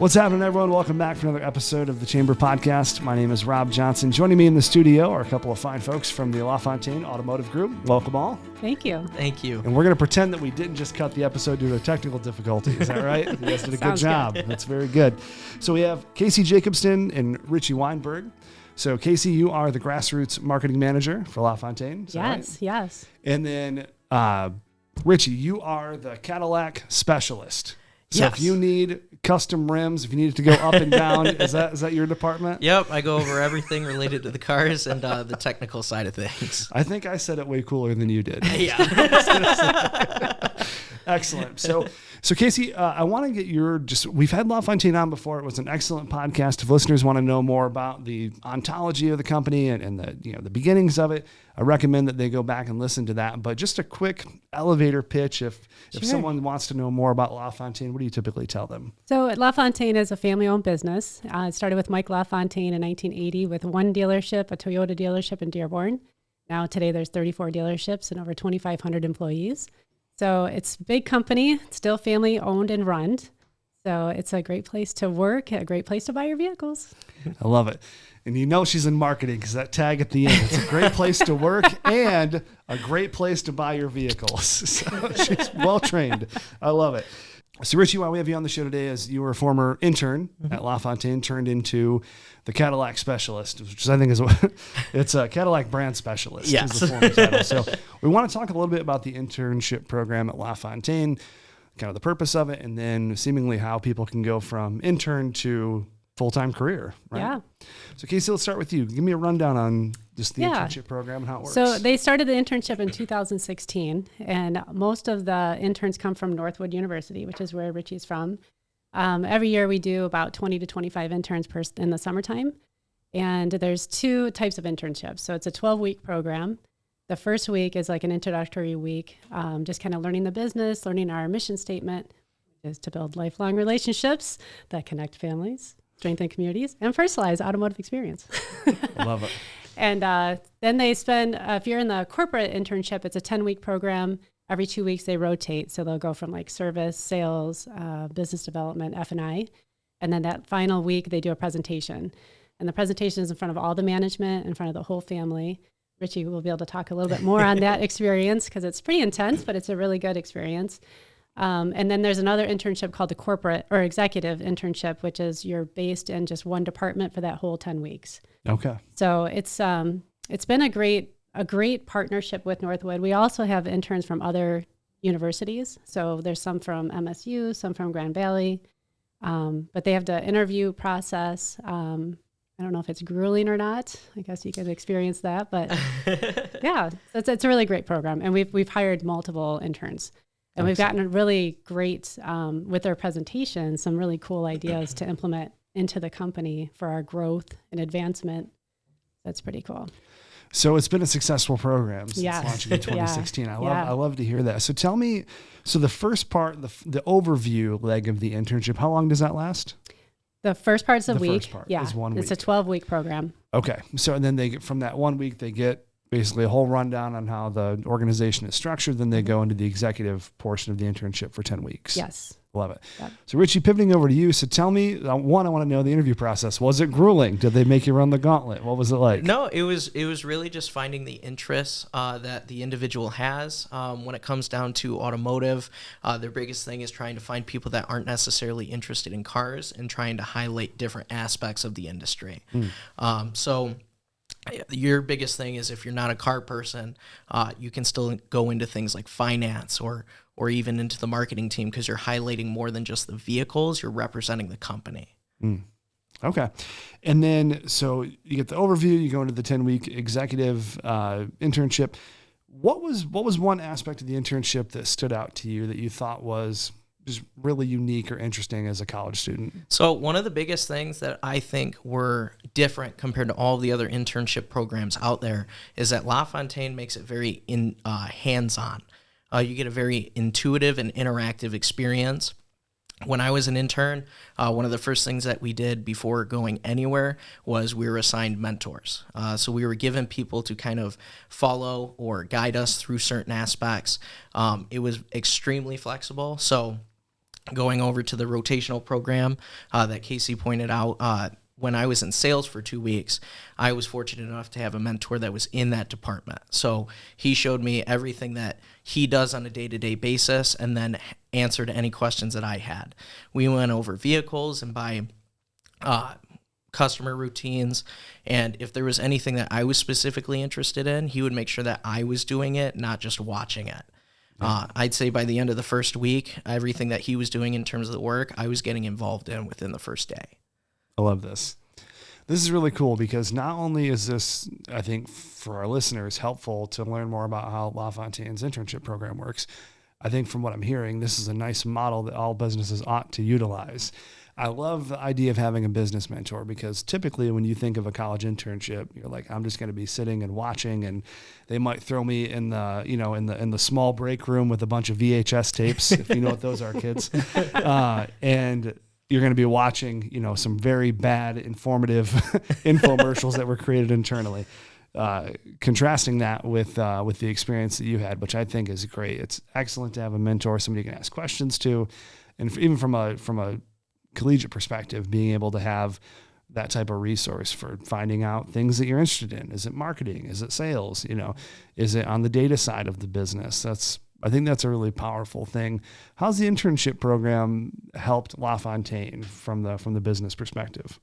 What's happening, everyone? Welcome back for another episode of the Chamber Podcast. My name is Rob Johnson. Joining me in the studio are a couple of fine folks from the LaFontaine Automotive Group. Welcome all. Thank you. Thank you. And we're going to pretend that we didn't just cut the episode due to technical difficulties. Is that right? You guys did a good job. Good. That's very good. So we have Casey Jacobsen and Richie Weinberg. So Casey, you are the Grassroots marketing manager for LaFontaine. Yes, right? Yes. And then Richie, you are the Cadillac Specialist. So yes. If you need custom rims, if you need it to go up and down, is that your department? Yep, I go over everything related to the cars and the technical side of things. I think I said it way cooler than you did. Yeah. Excellent. So Casey, I want to get we've had LaFontaine on before. It was an excellent podcast. If listeners want to know more about the ontology of the company and the beginnings of it, I recommend that they go back and listen to that. But just a quick elevator pitch. If someone wants to know more about LaFontaine, what do you typically tell them? So LaFontaine is a family-owned business. It started with Mike LaFontaine in 1980 with one dealership, a Toyota dealership in Dearborn. Now today there's 34 dealerships and over 2,500 employees. So it's a big company, still family owned and run. So it's a great place to work, a great place to buy your vehicles. I love it. And you know she's in marketing because that tag at the end, it's a great place to work and a great place to buy your vehicles. So she's well-trained. I love it. So Richie, why we have you on the show today is you were a former intern at LaFontaine, turned into the Cadillac Specialist, which I think is it's a Cadillac Brand Specialist. Yes. Is the former title. So we want to talk a little bit about the internship program at LaFontaine, kind of the purpose of it, and then seemingly how people can go from intern to full-time career, right? Yeah. So Casey, let's start with you. Give me a rundown on just the internship program and how it works. So they started the internship in 2016, and most of the interns come from Northwood University, which is where Richie's from. Every year we do about 20 to 25 interns in the summertime, and there's two types of internships. So it's a 12-week program. The first week is like an introductory week, just kind of learning the business, learning our mission statement, which is to build lifelong relationships that connect families, strengthen communities, and personalize automotive experience. Love it. And then they spend, if you're in the corporate internship, it's a 10-week program. Every 2 weeks they rotate. So they'll go from like service, sales, business development, F&I. And then that final week they do a presentation. And the presentation is in front of all the management, in front of the whole family. Richie will be able to talk a little bit more on that experience because it's pretty intense, but it's a really good experience. And then there's another internship called the corporate or executive internship, which is you're based in just one department for that whole 10 weeks. Okay. So it's been a great partnership with Northwood. We also have interns from other universities. So there's some from MSU, some from Grand Valley, but they have the interview process. I don't know if it's grueling or not. I guess you could experience that, but yeah, it's a really great program. And we've hired multiple interns. And we've gotten a really great, with their presentation, some really cool ideas to implement into the company for our growth and advancement. That's pretty cool. So it's been a successful program since Yes. launching in 2016. Yeah. I love to hear that. So tell me, the first part, the overview leg of the internship, how long does that last? The first part's a week. First part yeah, is 1 week. It's a 12-week program. Okay. So and then they get from that 1 week, they get basically a whole rundown on how the organization is structured. Then they go into the executive portion of the internship for 10 weeks. Yes. Love it. Yep. So Richie, pivoting over to you. So tell me, one, I want to know the interview process. Was it grueling? Did they make you run the gauntlet? What was it like? No, it was really just finding the interests that the individual has. When it comes down to automotive, their biggest thing is trying to find people that aren't necessarily interested in cars and trying to highlight different aspects of the industry. So your biggest thing is if you're not a car person, you can still go into things like finance or even into the marketing team because you're highlighting more than just the vehicles, you're representing the company. Okay. And then, so you get the overview, you go into the 10-week executive internship. What was one aspect of the internship that stood out to you that you thought was just really unique or interesting as a college student? So one of the biggest things that I think were different compared to all the other internship programs out there is that LaFontaine makes it very hands-on. You get a very intuitive and interactive experience. When I was an intern, one of the first things that we did before going anywhere was we were assigned mentors. So we were given people to kind of follow or guide us through certain aspects. It was extremely flexible. So going over to the rotational program that Casey pointed out. When I was in sales for 2 weeks, I was fortunate enough to have a mentor that was in that department. So he showed me everything that he does on a day-to-day basis and then answered any questions that I had. We went over vehicles and by customer routines, and if there was anything that I was specifically interested in, he would make sure that I was doing it, not just watching it. I'd say by the end of the first week, everything that he was doing in terms of the work, I was getting involved in within the first day. I love this. This is really cool because not only is this, I think, for our listeners, helpful to learn more about how LaFontaine's internship program works. I think from what I'm hearing, this is a nice model that all businesses ought to utilize. I love the idea of having a business mentor because typically when you think of a college internship, you're like, I'm just going to be sitting and watching, and they might throw me in the, in the small break room with a bunch of VHS tapes, if you know what those are, kids, and you're going to be watching, some very bad, informative infomercials that were created internally. Contrasting that with the experience that you had, which I think is great. It's excellent to have a mentor, somebody you can ask questions to, and even from a collegiate perspective, being able to have that type of resource for finding out things that you're interested in. Is it marketing? Is it sales? Is it on the data side of the business? I think that's a really powerful thing. How's the internship program helped LaFontaine from the business perspective?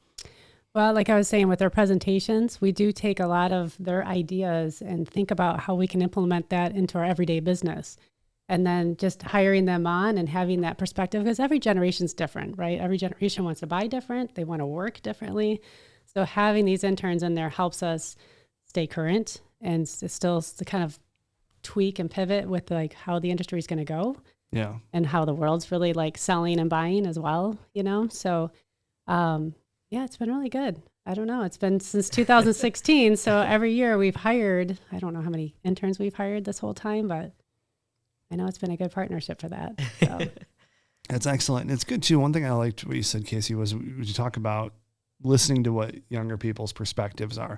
Well, like I was saying with our presentations, we do take a lot of their ideas and think about how we can implement that into our everyday business. And then just hiring them on and having that perspective, because every generation's different, right? Every generation wants to buy different. They want to work differently. So having these interns in there helps us stay current and still to kind of tweak and pivot with like how the industry is going to go. Yeah. And how the world's really like selling and buying as well, So, yeah, it's been really good. I don't know. It's been since 2016. So every year we've hired, I don't know how many interns we've hired this whole time, but I know it's been a good partnership for that. So. That's excellent. And it's good too. One thing I liked what you said, Casey, was you talk about listening to what younger people's perspectives are.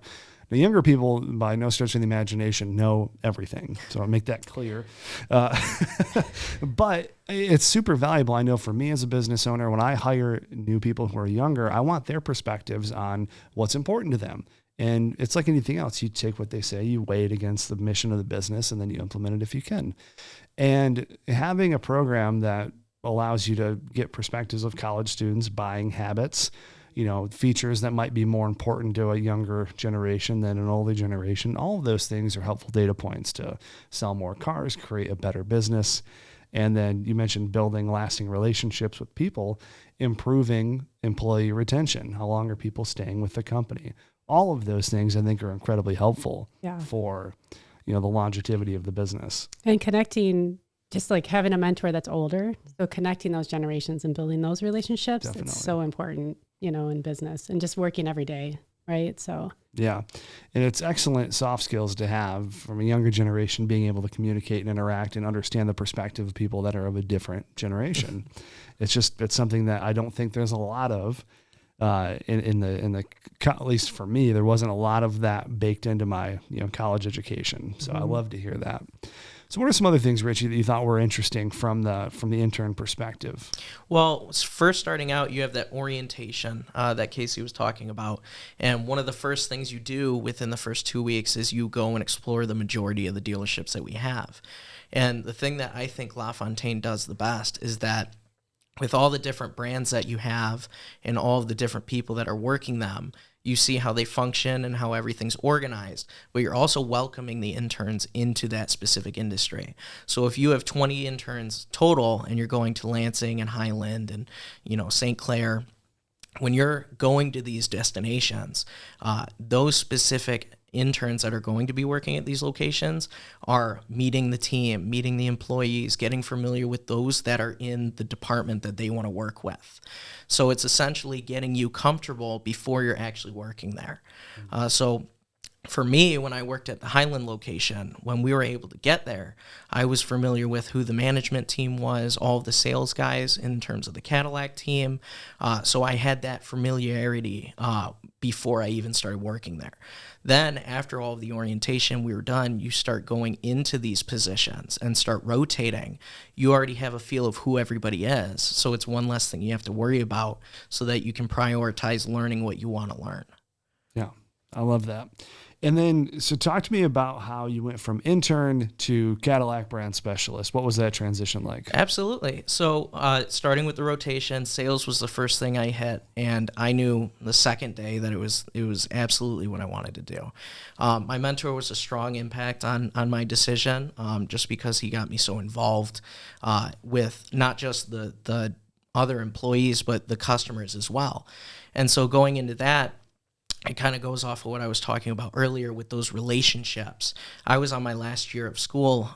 Now, younger people, by no stretch of the imagination, know everything. So I'll make that clear. But it's super valuable. I know for me as a business owner, when I hire new people who are younger, I want their perspectives on what's important to them. And it's like anything else. You take what they say, you weigh it against the mission of the business, and then you implement it if you can. And having a program that allows you to get perspectives of college students' buying habits, features that might be more important to a younger generation than an older generation. All of those things are helpful data points to sell more cars, create a better business. And then you mentioned building lasting relationships with people, improving employee retention. How long are people staying with the company? All of those things I think are incredibly helpful for, the longevity of the business. And connecting, just like having a mentor that's older. So connecting those generations and building those relationships, It's so important. In business and just working every day. Right. So, yeah. And it's excellent soft skills to have from a younger generation, being able to communicate and interact and understand the perspective of people that are of a different generation. It's something that I don't think there's a lot of, in the, at least for me, there wasn't a lot of that baked into my, college education. So I love to hear that. So what are some other things, Richie, that you thought were interesting from the intern perspective? Well, first starting out, you have that orientation that Casey was talking about. And one of the first things you do within the first 2 weeks is you go and explore the majority of the dealerships that we have. And the thing that I think LaFontaine does the best is that with all the different brands that you have and all of the different people that are working them, you see how they function and how everything's organized, but you're also welcoming the interns into that specific industry. So if you have 20 interns total and you're going to Lansing and Highland and, St. Clair, when you're going to these destinations, those specific interns that are going to be working at these locations are meeting the team, meeting the employees, getting familiar with those that are in the department that they want to work with. So it's essentially getting you comfortable before you're actually working there. So for me, when I worked at the Highland location, when we were able to get there, I was familiar with who the management team was, all of the sales guys in terms of the Cadillac team. So I had that familiarity before I even started working there. Then after all of the orientation, we were done, you start going into these positions and start rotating. You already have a feel of who everybody is. So it's one less thing you have to worry about so that you can prioritize learning what you want to learn. Yeah, I love that. And then, so talk to me about how you went from intern to Cadillac brand specialist. What was that transition like? Absolutely. So starting with the rotation, sales was the first thing I hit, and I knew the second day that it was absolutely what I wanted to do. My mentor was a strong impact on my decision, just because he got me so involved with not just the other employees, but the customers as well. And so going into that, it kind of goes off of what I was talking about earlier with those relationships. I was on my last year of school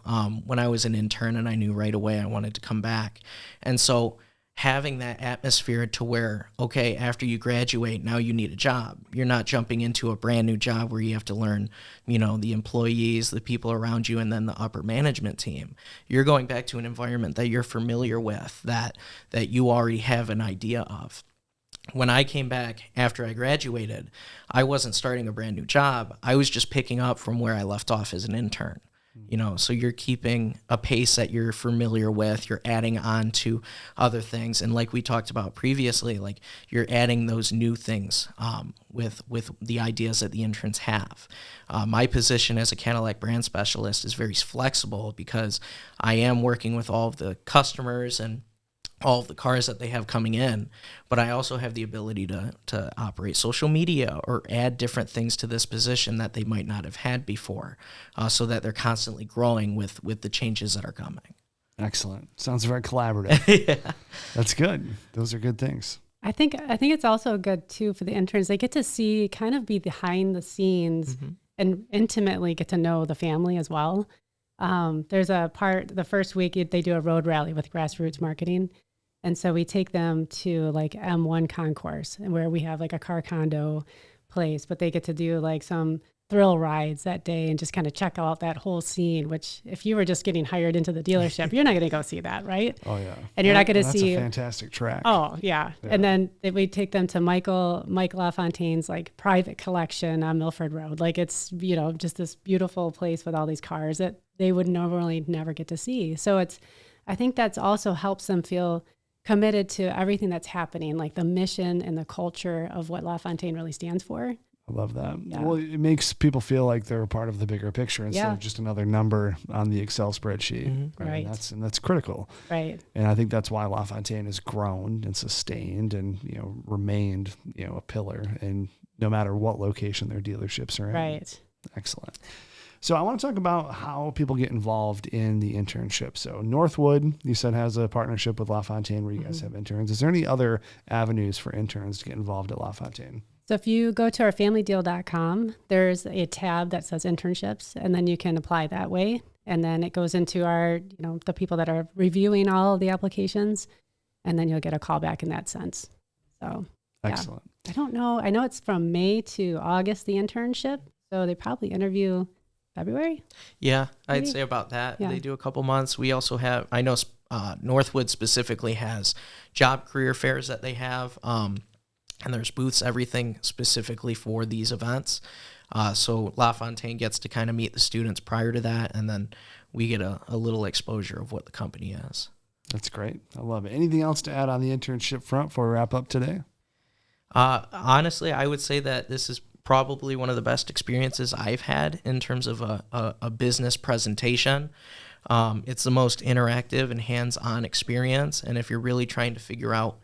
when I was an intern, and I knew right away I wanted to come back. And so having that atmosphere to where, okay, after you graduate, now you need a job. You're not jumping into a brand new job where you have to learn, the employees, the people around you, and then the upper management team. You're going back to an environment that you're familiar with, that you already have an idea of. When I came back after I graduated, I wasn't starting a brand new job. I was just picking up from where I left off as an intern. So you're keeping a pace that you're familiar with. You're adding on to other things. And like we talked about previously, like you're adding those new things with the ideas that the interns have. My position as a Cadillac brand specialist is very flexible because I am working with all of the customers and all of the cars that they have coming in, but I also have the ability to operate social media or add different things to this position that they might not have had before, so that they're constantly growing with the changes that are coming. Excellent. Sounds very collaborative. Yeah. That's good. Those are good things. I think it's also good too for the interns. They get to see, kind of be behind the scenes and intimately get to know the family as well. There's a part, the first week they do a road rally with Grassroots marketing. And so we take them to like M1 concourse, and where we have like a car condo place, but they get to do like some thrill rides that day and just kind of check out that whole scene, which if you were just getting hired into the dealership, you're not going to go see that, right? Oh yeah. And you're not going to see. That's a fantastic track. Oh yeah. And then we take them to Mike LaFontaine's like private collection on Milford Road. Like it's, just this beautiful place with all these cars that they would normally never get to see. So I think that's also helps them feel committed to everything that's happening, like the mission and the culture of what LaFontaine really stands for. I love that. Yeah. Well, it makes people feel like they're a part of the bigger picture instead of just another number on the Excel spreadsheet. Mm-hmm. Right. And that's critical. Right. And I think that's why LaFontaine has grown and sustained and, remained, a pillar, and no matter what location their dealerships are in. Right. Excellent. So I want to talk about how people get involved in the internship. So Northwood, you said, has a partnership with LaFontaine where you guys have interns. Is there any other avenues for interns to get involved at LaFontaine? So if you go to our familydeal.com, there's a tab that says internships, and then you can apply that way. And then it goes into our, the people that are reviewing all of the applications, and then you'll get a call back in that sense. So excellent. I don't know. I know it's from May to August, the internship. So they probably interview February? Yeah, maybe? I'd say about that. Yeah. They do a couple months. We also have, I know Northwood specifically has job career fairs that they have, and there's booths, everything specifically for these events. So LaFontaine gets to kind of meet the students prior to that, and then we get a little exposure of what the company is. That's great. I love it. Anything else to add on the internship front before we wrap up today? Honestly, I would say that this is probably one of the best experiences I've had in terms of a business presentation. It's the most interactive and hands-on experience. And if you're really trying to figure out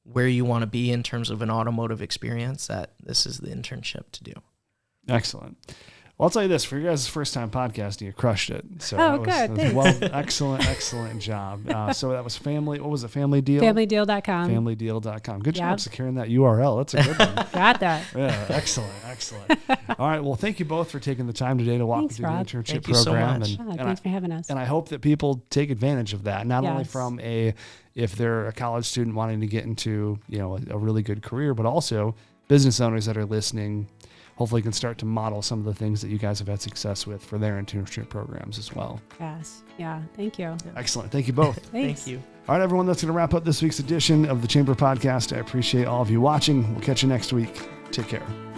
where you want to be in terms of an automotive experience, that this is the internship to do. Excellent. Well, I'll tell you this, for your guys' first time podcasting, you crushed it. So good. Thanks. Well, excellent job. So that was Family Deal? Familydeal.com. Familydeal.com. Good job securing that URL. That's a good one. Got that. Yeah, excellent. All right. Well, thank you both for taking the time today to walk through the internship Thank you so program. much. Thanks for having us. And I hope that people take advantage of that, not only from if they're a college student wanting to get into, a really good career, but also business owners that are listening. hopefully can start to model some of the things that you guys have had success with for their internship programs as well. Yes. Yeah. Thank you. Excellent. Thank you both. Thanks. Thank you. All right, everyone, that's going to wrap up this week's edition of the Chamber Podcast. I appreciate all of you watching. We'll catch you next week. Take care.